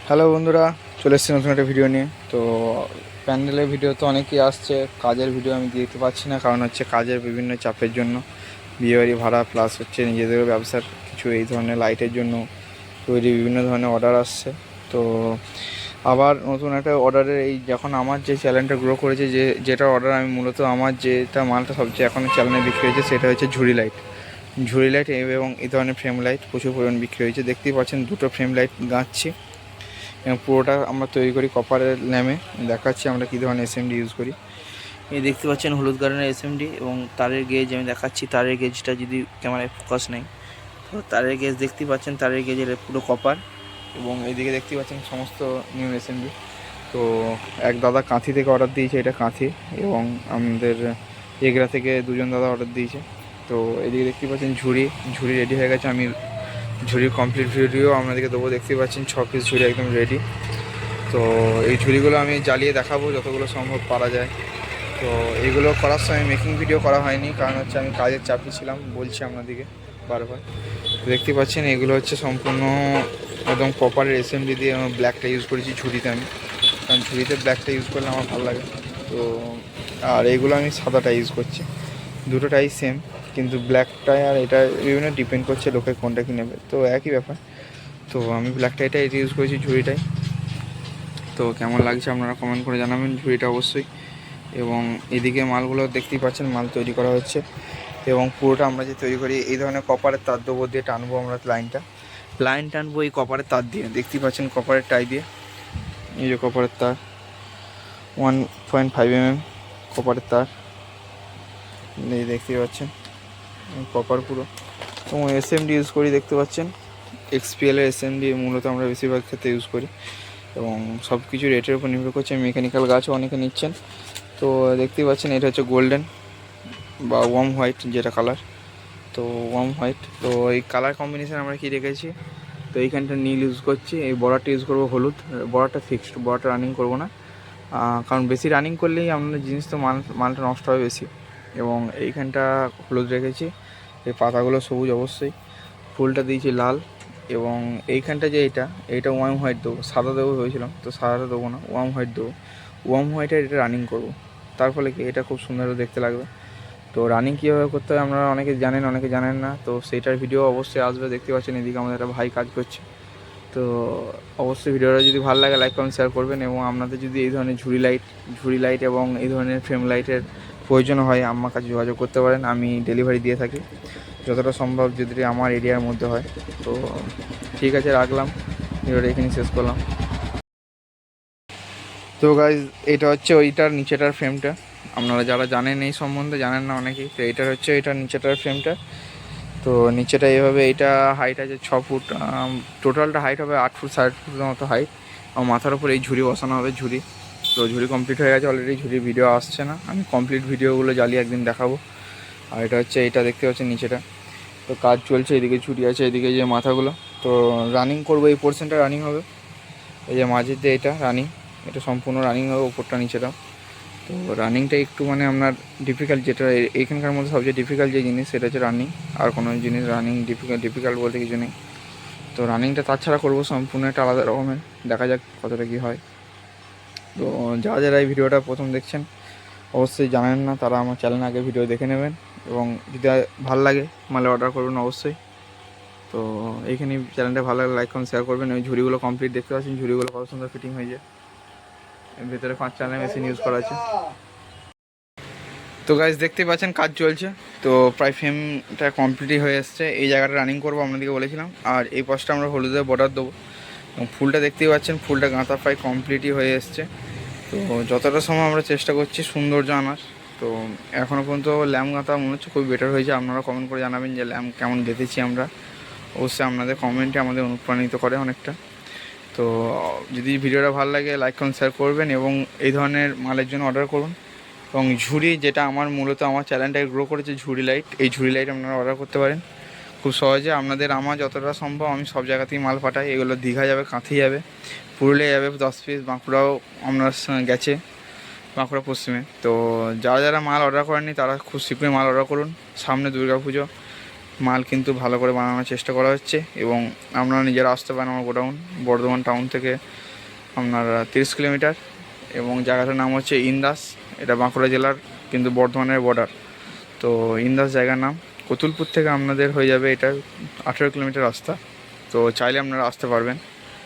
Hello বন্ধুরা, চলে এসেছি নতুন একটা ভিডিও নিয়ে। তো প্যান্ডেলের ভিডিও তো অনেকেই আসছে, কাজের ভিডিও আমি দিতে পারছি না, কারণ হচ্ছে কাজের বিভিন্ন চাপের জন্য, বিয়েবাড়ি ভাড়া প্লাস হচ্ছে নিজেদেরও ব্যবসার কিছু এই ধরনের লাইটের জন্য তৈরি বিভিন্ন ধরনের অর্ডার আসছে। তো আবার নতুন একটা অর্ডারের এই যখন আমার যে চ্যানেলটা গ্রো করেছে, যেটা অর্ডার আমি মূলত আমার যেটা মালটা সবচেয়ে এখন চ্যানেলে বিক্রি হয়েছে সেটা হচ্ছে ঝুড়ি লাইট এবং এই ধরনের ফ্রেম লাইট প্রচুর পরিমাণ বিক্রি হয়েছে। দেখতেই পাচ্ছেন দুটো ফ্রেম লাইট গাঁচ্ছি এবং পুরোটা আমরা তৈরি করি কপারের ল্যামে। দেখাচ্ছি আমরা কী ধরনের এসএমডি ইউজ করি। এই দেখতে পাচ্ছেন হলুদ গার্ডেনের এসএমডি এবং তারের গেজ আমি দেখাচ্ছি। তারের গেজটা যদি ক্যামেরায় ফোকাস নেই, তো তারের গেজ দেখতেই পাচ্ছেন, তারের গেজের পুরো কপার। এবং এইদিকে দেখতে পাচ্ছেন সমস্ত নিউ এসএমডি। তো এক দাদা কাঁথি থেকে অর্ডার দিয়েছে, এটা কাঁথি, এবং আমাদের এগরা থেকে দুজন দাদা অর্ডার দিয়েছে। তো এদিকে দেখতে পাচ্ছেন ঝুড়ি রেডি হয়ে গেছে। আমি ঝুড়ির কমপ্লিট ভিডিও আপনাদেরকে দেবো। দেখতে পাচ্ছেন 6 পিস ঝুড়ি একদম রেডি। তো এই ঝুড়িগুলো আমি জ্বালিয়ে দেখাবো যতগুলো সম্ভব পারা যায়। তো এইগুলো করার সময় মেকিং ভিডিও করা হয়নি, কারণ হচ্ছে আমি কাজের চাপে ছিলাম, বলছি আপনাদেরকে বারবার। দেখতে পাচ্ছেন এগুলো হচ্ছে সম্পূর্ণ একদম কপারের এসএমডি দিয়ে ব্ল্যাকটা ইউজ করেছি ঝুড়িতে আমি, কারণ ঝুড়িতে ব্ল্যাকটা ইউজ করলে আমার ভালো লাগে। তো আর এইগুলো আমি সাদাটা ইউজ করছি, দুটোটাই সেম, কিন্তু ব্ল্যাকটায় আর এটা বিভিন্ন ডিপেন্ড করছে লোকে কোনটা কি নেবে, তো একই ব্যাপার। তো আমি ব্ল্যাকটা এটা ইউজ করেছি ঝুড়িটাই। তো কেমন লাগছে আপনারা কমেন্ট করে জানাবেন ঝুড়িটা অবশ্যই। এবং এদিকে মালগুলো দেখতেই পাচ্ছেন, মাল তৈরি করা হচ্ছে এবং পুরোটা আমরা যে তৈরি করি এই ধরনের কপারের তার দেবো দিয়ে টানবো আমরা লাইন টানবো এই কপারের তার দিয়ে। দেখতেই পাচ্ছেন কপারের টাই দিয়ে, এই যে কপারের তার 1.5 mm কপারের তার, এই দেখতেই পাচ্ছেন কপার পুরো। এবং এসএমডি ইউজ করি, দেখতে পাচ্ছেন এক্সপিএলের এসএমডি মূলত আমরা বেশিরভাগ ক্ষেত্রে ইউজ করি। এবং সব কিছু রেটের উপর নির্ভর করছে, মেকানিক্যাল গাছও অনেকে নিচ্ছেন। তো দেখতেই পাচ্ছেন এটা হচ্ছে গোল্ডেন বা ওয়ার্ম হোয়াইট যেটা কালার। তো ওয়ার্ম হোয়াইট, তো এই কালার কম্বিনেশান আমরা কি রেখেছি, তো এইখানটা নীল ইউজ করছি, এই বর্ডারটা ইউজ করবো হলুদ। বর্ডারটা ফিক্সড, বর্ডারটা রানিং করবো না, কারণ বেশি রানিং করলেই আপনার জিনিস তো মালটা নষ্ট হবে বেশি। এবং এইখানটা হলুদ রেখেছি, এই পাতাগুলো সবুজ অবশ্যই, ফুলটা দিয়েছি লাল। এবং এইখানটা যে এইটা ওয়ার্ম হোয়াইট দেবো, সাদা দেবো ভেবেছিলাম, তো সাদাটা দেবো না, ওয়ার্ম হোয়াইট দেবো। ওয়ার্ম হোয়াইটের এটা রানিং করবো, তার ফলে কি এটা খুব সুন্দর দেখতে লাগবে। তো রানিং কীভাবে করতে হয় আপনারা অনেকে জানেন, অনেকে জানেন না, তো সেইটার ভিডিও অবশ্যই আসবে। দেখতে পাচ্ছেন এদিকে আমাদের একটা ভাই কাজ করছে। তো অবশ্যই ভিডিওটা যদি ভালো লাগে লাইক কমেন্ট শেয়ার করবেন। এবং আপনাদের যদি এই ধরনের ঝুড়ি লাইট এবং এই ধরনের ফ্রেম লাইটের প্রয়োজন হয় আমার কাছে যোগাযোগ করতে পারেন, আমি ডেলিভারি দিয়ে থাকি যতটা সম্ভব, যদি আমার এরিয়ার মধ্যে হয়। তো ঠিক আছে, রাখলাম, ভিডিওটা এখানে শেষ করলাম। তো গাইজ এটা হচ্ছে ওইটার নিচেটার ফ্রেমটা, আপনারা যারা জানেন এই সম্বন্ধে, জানেন না অনেকেই, তো এইটার হচ্ছে এটার নিচেটার ফ্রেমটা। তো নিচেটা এইভাবে, এইটা হাইট আছে 6 ফুট, টোটালটা হাইট হবে 8 ফুট 60 ফুটের মতো হাইট। আর মাথার উপর এই ঝুড়ি বসানো হবে, তো ঝুড়ি কমপ্লিট হয়ে গেছে অলরেডি, ঝুড়ির ভিডিও আসছে না, আমি কমপ্লিট ভিডিওগুলো জ্বালিয়ে একদিন দেখাবো। আর এটা হচ্ছে এইটা দেখতে পাচ্ছেন নিচেটা, তো কাজ চলছে, এদিকে ঝুড়ি আছে, এদিকে যে মাথাগুলো। তো রানিং করবো, এই পোর্শনটা রানিং হবে, এই যে মাঝের যে এটা রানিং, এটা সম্পূর্ণ রানিং হবে, উপরটা নিচেটা। তো রানিংটা একটু মানে আপনার ডিফিকাল্ট, যেটা এইখানকার মধ্যে সবচেয়ে ডিফিকাল্ট যে জিনিস সেটা হচ্ছে রানিং। আর কোনো জিনিস রানিং ডিফিকাল্ট বলতে কিছু নেই। তো রানিংটা তাছাড়া করবো সম্পূর্ণ একটা আলাদা রকমের, দেখা যাক কতটা কী হয়। তো যারা এই ভিডিওটা প্রথম দেখছেন অবশ্যই জানেন না, তারা আমার চ্যানেলে আগে ভিডিও দেখে নেবেন এবং যদি ভালো লাগে মালে অর্ডার করবেন অবশ্যই। তো এইখানে চ্যানেলটা ভালো লাগে লাইক কমেন্ট শেয়ার করবেন। ওই ঝুড়িগুলো কমপ্লিট দেখতে পাচ্ছেন, ঝুড়িগুলো কত সুন্দর ফিটিং হয়ে যায়, ভেতরে 5 চ্যানেল মেশিন ইউজ করা আছে। তো গাইজ দেখতে পাচ্ছেন কাজ চলছে, তো প্রায় ফ্রেমটা কমপ্লিটই হয়ে এসছে। এই জায়গাটা রানিং করবো আপনাদেরকে বলেছিলাম, আর এই পাশটা আমরা হলুদের বর্ডার দেবো। এবং ফুলটা দেখতেই পাচ্ছেন, ফুলটা গাঁথা প্রায় কমপ্লিটই হয়ে এসছে। তো যতটা সময় আমরা চেষ্টা করছি সৌন্দর্য আনার। তো এখনও পর্যন্ত ল্যাম্প গাঁথা মনে হচ্ছে খুবই বেটার হয়েছে। আপনারা কমেন্ট করে জানাবেন যে ল্যাম্প কেমন গেঁথেছি আমরা, অবশ্যই আপনাদের কমেন্টে আমাদের অনুপ্রাণিত করে অনেকটা। তো যদি ভিডিওটা ভালো লাগে লাইক করুন, শেয়ার করবেন এবং এই ধরনের মালের জন্য অর্ডার করুন। এবং ঝুড়ি, যেটা আমার মূলত আমার চ্যানেলটাকে গ্রো করেছে, ঝুড়ি লাইট, এই ঝুড়ি লাইট আপনারা অর্ডার করতে পারেন খুব সহজে। আমার যতটা সম্ভব আমি সব জায়গাতেই মাল পাঠাই। এগুলো দীঘা যাবে, কাঁথি যাবে, পুরুলিয়া যাবে 10 পিস, বাঁকুড়াও আপনার গেছে, বাঁকুড়া পশ্চিমে। তো যারা মাল অর্ডার করেননি তারা খুব শীঘ্রই মাল অর্ডার করুন, সামনে দুর্গা পুজো। মাল কিন্তু ভালো করে বানানোর চেষ্টা করা হচ্ছে এবং আপনারা নিজেরা আসতে পারেন আমার গোডাউন বর্ধমান টাউন থেকে আপনার 30 কিলোমিটার এবং জায়গাটার নাম হচ্ছে ইন্দাস। এটা বাঁকুড়া জেলার কিন্তু বর্ধমানের বর্ডার। তো ইন্দাস জায়গার নাম। কতুলপুর থেকে আপনাদের হয়ে যাবে এটা 18 কিলোমিটার রাস্তা। তো চাইলে আপনারা আসতে পারবেন।